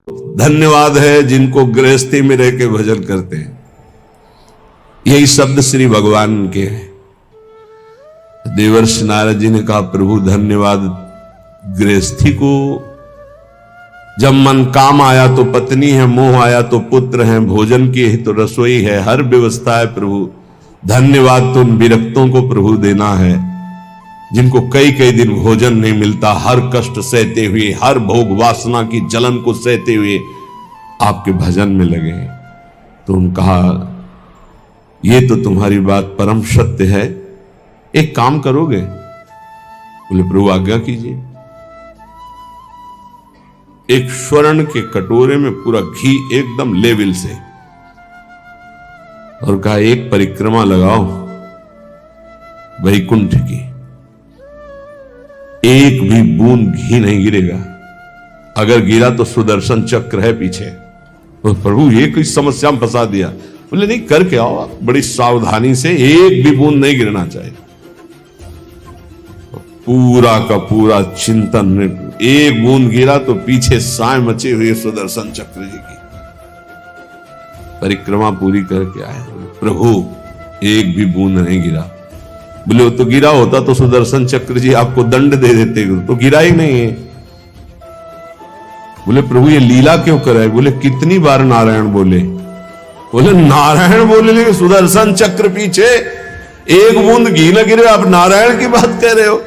धन्यवाद है जिनको गृहस्थी में रह के भजन करते हैं। यही शब्द श्री भगवान के हैं। देवर्षि नारद जी ने कहा, प्रभु धन्यवाद गृहस्थी को। जब मन काम आया तो पत्नी है, मोह आया तो पुत्र है, भोजन की तो रसोई है, हर व्यवस्था है प्रभु। धन्यवाद तो उन विरक्तों को प्रभु देना है जिनको कई कई दिन भोजन नहीं मिलता, हर कष्ट सहते हुए, हर भोग वासना की जलन को सहते हुए आपके भजन में लगे। तो उन्होंने कहा, ये तो तुम्हारी बात परम सत्य है, एक काम करोगे? बोले, प्रभु आज्ञा कीजिए। एक स्वर्ण के कटोरे में पूरा घी एकदम लेवल से, और कहा, एक परिक्रमा लगाओ वैकुंठ की, एक भी बूंद घी नहीं गिरेगा, अगर गिरा तो सुदर्शन चक्र है पीछे। तो प्रभु ये कोई समस्या में फंसा दिया। बोले, नहीं, करके आओ बड़ी सावधानी से, एक भी बूंद नहीं गिरना चाहिए। पूरा का पूरा चिंतन, एक बूंद गिरा तो पीछे साए मचे हुए सुदर्शन चक्र जी की। परिक्रमा पूरी करके आए, प्रभु एक भी बूंद नहीं गिरा। बोले, तो गिरा होता तो सुदर्शन चक्र जी आपको दंड दे देते, तो गिरा ही नहीं है। बोले, प्रभु ये लीला क्यों कराए? बोले, कितनी बार नारायण बोले? बोले, नारायण बोले लेकिन सुदर्शन चक्र पीछे एक बूंद घी न गिरे, आप नारायण की बात कह रहे हो?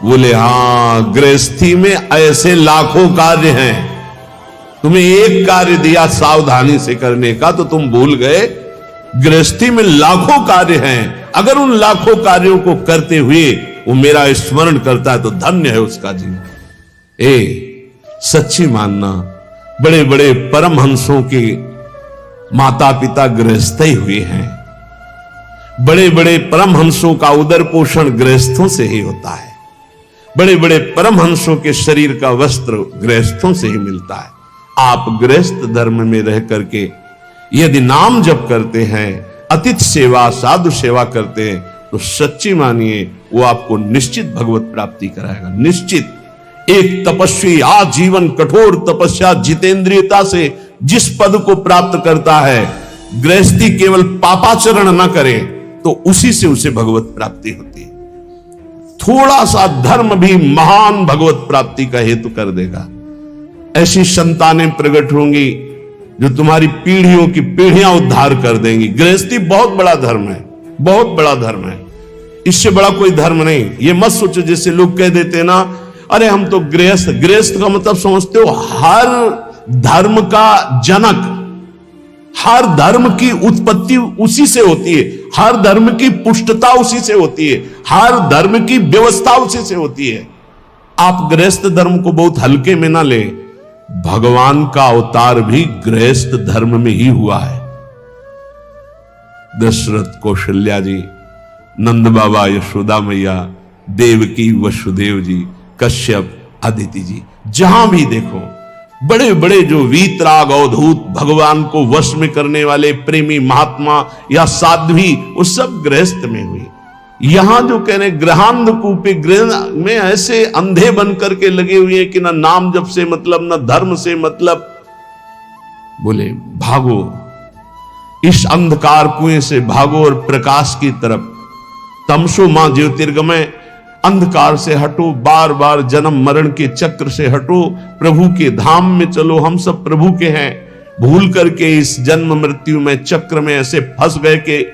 बोले, हाँ, गृहस्थी में ऐसे लाखों कार्य हैं, तुम्हें एक कार्य दिया सावधानी से करने का तो तुम भूल गए। गृहस्थी में लाखों कार्य हैं, अगर उन लाखों कार्यों को करते हुए वो मेरा स्मरण करता है तो धन्य है उसका जीवन। सच्ची मानना, बड़े बड़े परमहंसों के माता पिता गृहस्थ ही हुए हैं। बड़े बड़े परमहंसों का उदर पोषण गृहस्थों से ही होता है। बड़े बड़े परमहंसों के शरीर का वस्त्र गृहस्थों से ही मिलता है। आप गृहस्थ धर्म में रह करके यदि नाम जप करते हैं, अतिथि सेवा, साधु सेवा करते हैं, तो सच्ची मानिए वो आपको निश्चित भगवत प्राप्ति कराएगा। निश्चित। एक तपस्वी आजीवन कठोर तपस्या जितेंद्रियता से जिस पद को प्राप्त करता है, गृहस्थी केवल पापाचरण न करे तो उसी से उसे भगवत प्राप्ति होती है। थोड़ा सा धर्म भी महान भगवत प्राप्ति का हेतु कर देगा। ऐसी संतानें प्रकट होंगी जो तुम्हारी पीढ़ियों की पीढ़ियां उद्धार कर देंगी। गृहस्थी बहुत बड़ा धर्म है, बहुत बड़ा धर्म है, इससे बड़ा कोई धर्म नहीं। ये मत सोचो जैसे लोग कह देते हैं ना, अरे हम तो गृहस्थ। गृहस्थ का मतलब समझते हो हर धर्म का जनक, हर धर्म की उत्पत्ति उसी से होती है, हर धर्म की पुष्टता उसी से होती है, हर धर्म की व्यवस्था उसी से होती है। आप गृहस्थ धर्म को बहुत हल्के में ना ले, भगवान का अवतार भी गृहस्थ धर्म में ही हुआ है। दशरथ, कौशल्या जी, नंद बाबा, यशोदा मैया, देवकी, वसुदेव जी, कश्यप, अदिति जी, जहां भी देखो बड़े बड़े जो वीतराग अवधूत भगवान को वश में करने वाले प्रेमी महात्मा या साध्वी, वो सब गृहस्थ में हुई। यहां जो कह रहे ग्रहांध कूपे, गृह में ऐसे अंधे बन करके लगे हुए हैं कि ना नाम जप से मतलब, ना धर्म से मतलब। बोले, भागो इस अंधकार कुएं से, भागो और प्रकाश की तरफ। तमसो मां ज्योतिर्गमय, अंधकार से हटो, बार बार जन्म मरण के चक्र से हटो, प्रभु के धाम में चलो। हम सब प्रभु के हैं। भूल करके इस जन्म मृत्यु में चक्र में ऐसे फंस गए कि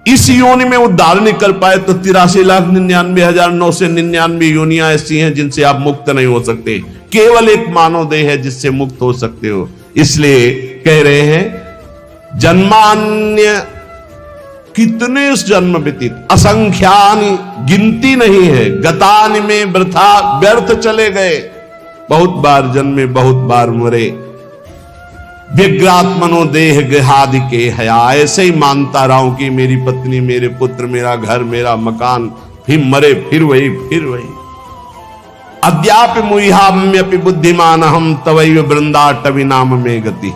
इस योनि में उद्धार नहीं कर पाए, तो 83,99,999 योनियां ऐसी हैं जिनसे आप मुक्त नहीं हो सकते। केवल एक मानव देह है जिससे मुक्त हो सकते हो। इसलिए कह रहे हैं, जन्मान्य कितने जन्म व्यतीत, असंख्यानि, गिनती नहीं है, गतानि में वृथा, व्यर्थ चले गए। बहुत बार जन्मे, बहुत बार मरे। व्यग्रात्मनो देह गृहादि के हया, ऐसे ही मानता रहा हूं कि मेरी पत्नी, मेरे पुत्र, मेरा घर, मेरा मकान, फिर मरे, फिर वही, फिर वही। अद्यापि मुह्याम्यपि बुद्धिमान हम तवैव वृंदाटवी नाम में गति।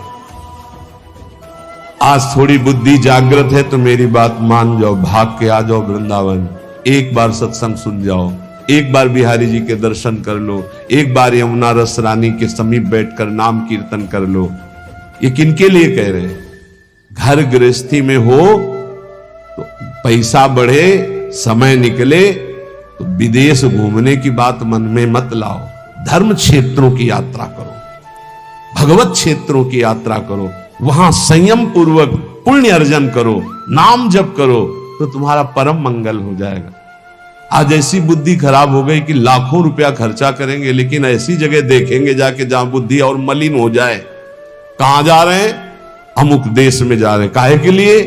आज थोड़ी बुद्धि जागृत है तो मेरी बात मान जाओ, भाग के आ जाओ वृंदावन, एक बार सत्संग सुन जाओ। एक बार बिहारी जी के दर्शन कर लो, एक बार यमुना रस रानी के समीप बैठकर नाम कीर्तन कर लो। ये किनके लिए कह रहे हैं? घर गृहस्थी में हो तो पैसा बढ़े, समय निकले तो विदेश घूमने की बात मन में मत लाओ। धर्म क्षेत्रों की यात्रा करो, भगवत क्षेत्रों की यात्रा करो, वहां संयम पूर्वक पुण्य अर्जन करो, नाम जप करो, तो तुम्हारा परम मंगल हो जाएगा। आज ऐसी बुद्धि खराब हो गई कि लाखों रुपया खर्चा करेंगे लेकिन ऐसी जगह देखेंगे जाके जहां बुद्धि और मलिन हो जाए। कहां जा रहे हैं? अमुक देश में जा रहे हैं। काहे के लिए?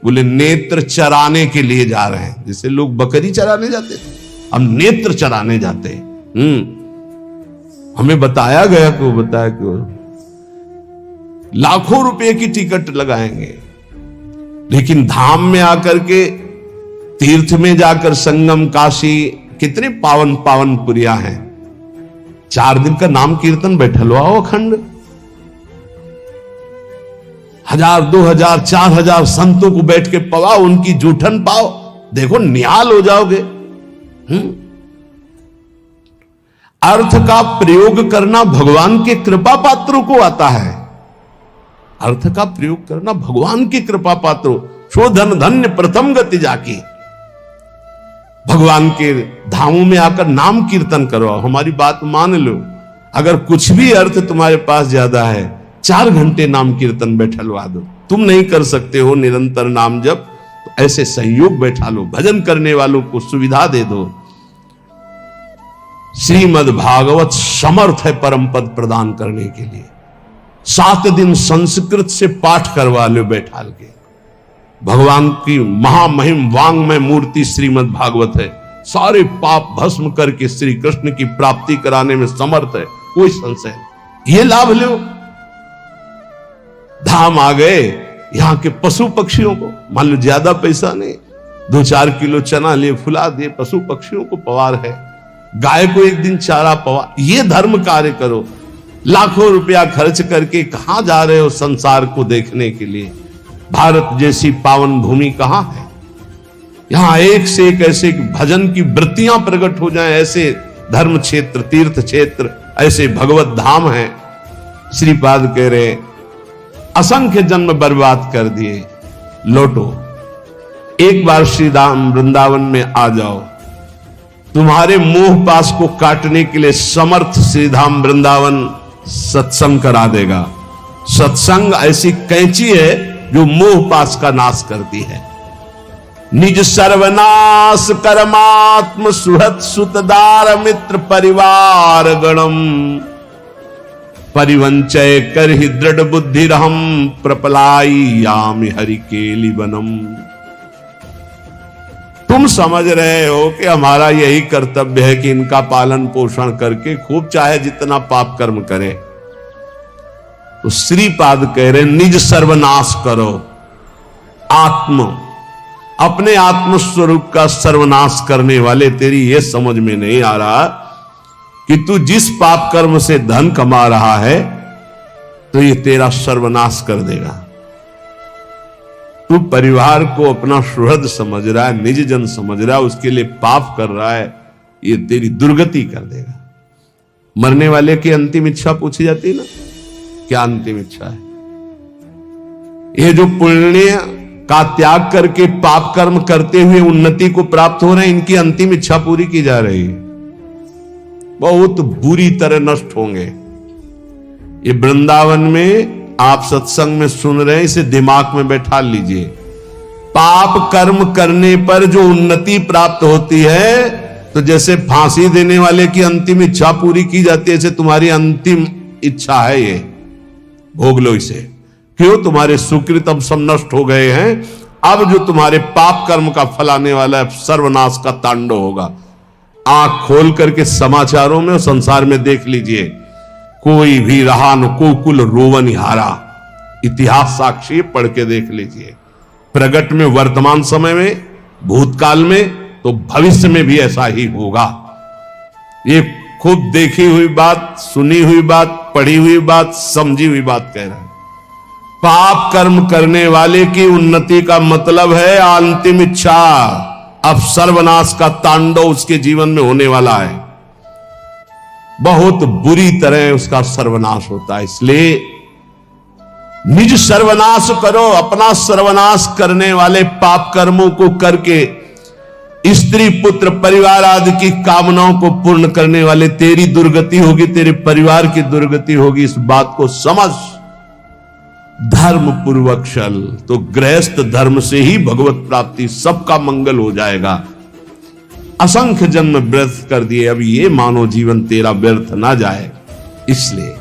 बोले नेत्र चराने के लिए जा रहे हैं। जैसे लोग बकरी चराने जाते थे, हम नेत्र चराने जाते हैं। हमें बताया गया कि बताया कि लाखों रुपए की टिकट लगाएंगे, लेकिन धाम में आकर के, तीर्थ में जाकर, संगम काशी, कितने पावन पावन पुरिया हैं। 4 दिन का नाम कीर्तन बैठल आओ अखंड, 1000, 2000, 4000 संतों को बैठ के पवाओ, उनकी जूठन पाओ, देखो निहाल हो जाओगे। अर्थ का प्रयोग करना भगवान के कृपा पात्रों को आता है। अर्थ का प्रयोग करना भगवान की कृपा पात्रों, शोधन धन्य प्रथम गति जाकी। भगवान के धामों में आकर नाम कीर्तन करो। हमारी बात मान लो, अगर कुछ भी अर्थ तुम्हारे पास ज्यादा है, 4 घंटे नाम कीर्तन बैठलवा दो। तुम नहीं कर सकते हो निरंतर नाम जप, तो ऐसे सहयोग बैठा लो, भजन करने वालों को सुविधा दे दो। श्रीमद् भागवत समर्थ है परम पद प्रदान करने के लिए। 7 दिन संस्कृत से पाठ करवा लो बैठाल के। भगवान की महामहिम वांगमय मूर्ति श्रीमद् भागवत है। सारे पाप भस्म करके श्री कृष्ण की प्राप्ति कराने में समर्थ है, कोई संशय नहीं। ये लाभ लो। धाम आ गए, यहां के पशु पक्षियों को, मान लो ज्यादा पैसा नहीं, 2-4 किलो चना लिए फुला दिए, पशु पक्षियों को पवार है। गाय को एक दिन चारा पवा, ये धर्म कार्य करो। लाखों रुपया खर्च करके कहां जा रहे हो संसार को देखने के लिए? भारत जैसी पावन भूमि कहां है? यहां एक से एक ऐसे भजन की वृत्तियां प्रकट हो जाएं, ऐसे धर्म क्षेत्र, तीर्थ क्षेत्र, ऐसे भगवत धाम है। श्रीपाद कह रहे असंख्य जन्म बर्बाद कर दिए, लौटो, एक बार श्री धाम वृंदावन में आ जाओ। तुम्हारे मोह पास को काटने के लिए समर्थ श्रीधाम वृंदावन सत्संग करा देगा। सत्संग ऐसी कैंची है जो मोह पास का नाश करती है। निज सर्वनाश कर्मात्म सुहृत सुतदार मित्र परिवार गणम परिवंचय कर ही दृढ़ बुद्धि रहम प्रपलाई यामि हरि केली वनम। तुम समझ रहे हो कि हमारा यही कर्तव्य है कि इनका पालन पोषण करके खूब चाहे जितना पाप कर्म करे। तो श्रीपाद कह रहे निज सर्वनाश करो। अपने आत्म स्वरूप का सर्वनाश करने वाले, तेरी ये समझ में नहीं आ रहा कि तू जिस पाप कर्म से धन कमा रहा है तो ये तेरा सर्वनाश कर देगा। तू परिवार को अपना सुहृद समझ रहा है, निज जन समझ रहा है, उसके लिए पाप कर रहा है, ये तेरी दुर्गति कर देगा। मरने वाले की अंतिम इच्छा पूछी जाती है ना, क्या अंतिम इच्छा है? ये जो पुण्य का त्याग करके पाप कर्म करते हुए उन्नति को प्राप्त हो रहे हैं, इनकी अंतिम इच्छा पूरी की जा रही है। बहुत बुरी तरह नष्ट होंगे। ये वृंदावन में आप सत्संग में सुन रहे हैं, इसे दिमाग में बैठा लीजिए। पाप कर्म करने पर जो उन्नति प्राप्त होती है, तो जैसे फांसी देने वाले की अंतिम इच्छा पूरी की जाती है, ऐसे तुम्हारी अंतिम इच्छा है ये, भोग लो इसे। क्यों? तुम्हारे सुकृत अब सब नष्ट हो गए हैं। अब जो तुम्हारे पाप कर्म का फल आने वाला है, सर्वनाश का तांडव होगा। आंख खोल करके समाचारों में और संसार में देख लीजिए, कोई भी रहा न कोकुल रोवन हारा। इतिहास साक्षी पढ़ के देख लीजिए। प्रगट में वर्तमान समय में, भूतकाल में, तो भविष्य में भी ऐसा ही होगा। ये खुद देखी हुई बात, सुनी हुई बात, पढ़ी हुई बात, समझी हुई बात कह रहा है। पाप कर्म करने वाले की उन्नति का मतलब है अंतिम इच्छा। अब सर्वनाश का तांडव उसके जीवन में होने वाला है, बहुत बुरी तरह उसका सर्वनाश होता है। इसलिए निज सर्वनाश करो, अपना सर्वनाश करने वाले पाप कर्मों को करके स्त्री पुत्र परिवार आदि की कामनाओं को पूर्ण करने वाले तेरी दुर्गति होगी, तेरे परिवार की दुर्गति होगी। इस बात को समझ, धर्म पूर्वक चल, तो गृहस्थ धर्म से ही भगवत प्राप्ति, सबका मंगल हो जाएगा। असंख्य जन्म व्यर्थ कर दिए, अब ये मानव जीवन तेरा व्यर्थ ना जाए, इसलिए